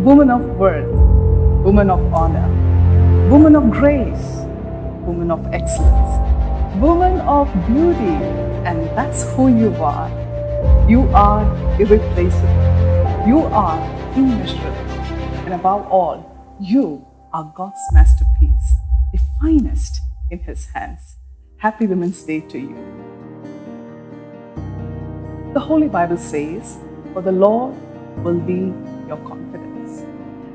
Woman of worth, woman of honor, woman of grace, woman of excellence, woman of beauty, and that's who you are. You are irreplaceable. You are immeasurable. And above all, you are God's masterpiece, the finest in His hands. Happy Women's Day to you. The Holy Bible says, "For the Lord will be your confidence."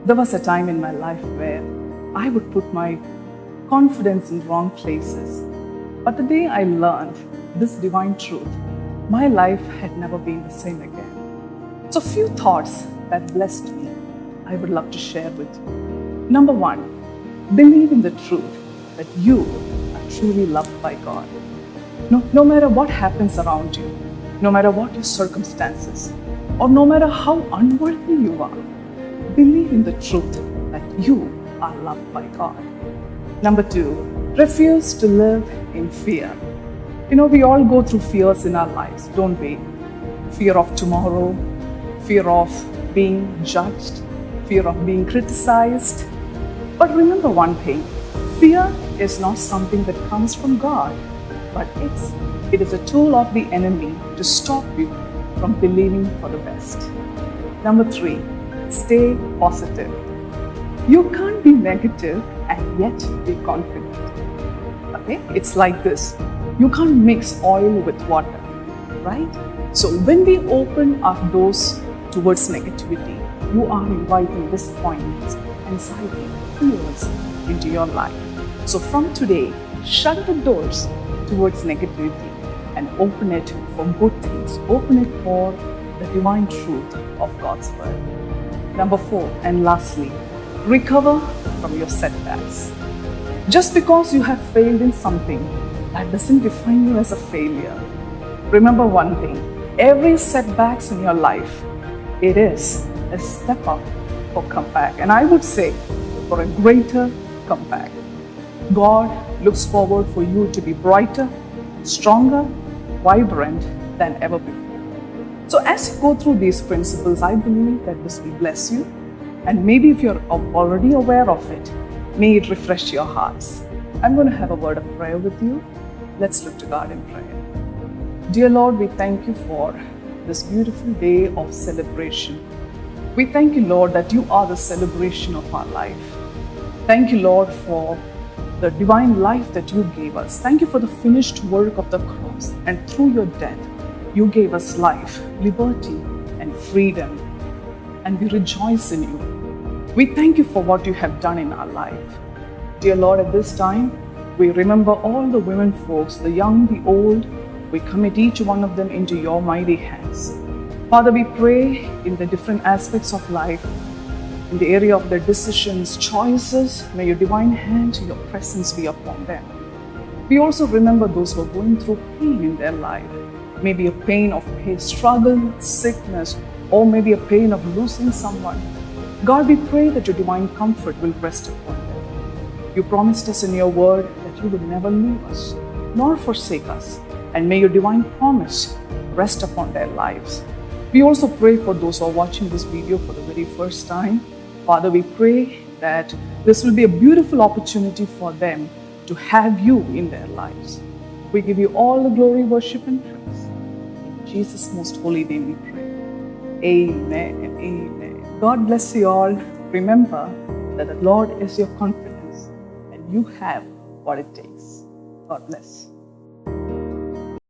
There was a time in my life where I would put my confidence in wrong places. But the day I learned this divine truth, my life had never been the same again. So few thoughts that blessed me, I would love to share with you. Number one, believe in the truth that you are truly loved by God. No matter what happens around you, no matter what your circumstances, or no matter how unworthy you are, believe in the truth that you are loved by God. Number two, refuse to live in fear. We all go through fears in our lives, don't we? Fear of tomorrow, fear of being judged, fear of being criticized. But remember one thing, fear is not something that comes from God, but it is a tool of the enemy to stop you from believing for the best. Number three, stay positive. You can't be negative and yet be confident. Okay? It's like this. You can't mix oil with water, right? So when we open our doors towards negativity, you are inviting disappointments, anxiety, fears into your life. So from today, shut the doors towards negativity and open it for good things. Open it for the divine truth of God's word. Number four, and lastly, recover from your setbacks. Just because you have failed in something, that doesn't define you as a failure. Remember one thing, every setbacks in your life, it is a step up for comeback. And I would say, for a greater comeback. God looks forward for you to be brighter, stronger, vibrant than ever before. So as you go through these principles, I believe that this will bless you. And maybe if you're already aware of it, may it refresh your hearts. I'm going to have a word of prayer with you. Let's look to God in prayer. Dear Lord, we thank you for this beautiful day of celebration. We thank you, Lord, that you are the celebration of our life. Thank you, Lord, for the divine life that you gave us. Thank you for the finished work of the cross. And through your death, you gave us life, liberty, and freedom. And we rejoice in you. We thank you for what you have done in our life. Dear Lord, at this time, we remember all the women folks, the young, the old. We commit each one of them into your mighty hands. Father, we pray in the different aspects of life, in the area of their decisions, choices, may your divine hand, your presence be upon them. We also remember those who are going through pain in their life. Maybe a pain of struggle, sickness, or maybe a pain of losing someone. God, we pray that your divine comfort will rest upon them. You promised us in your word that you would never leave us, nor forsake us. And may your divine promise rest upon their lives. We also pray for those who are watching this video for the very first time. Father, we pray that this will be a beautiful opportunity for them to have you in their lives. We give you all the glory, worship, and praise. In Jesus' most holy name we pray. Amen and amen. God bless you all. Remember that the Lord is your confidence and you have what it takes. God bless.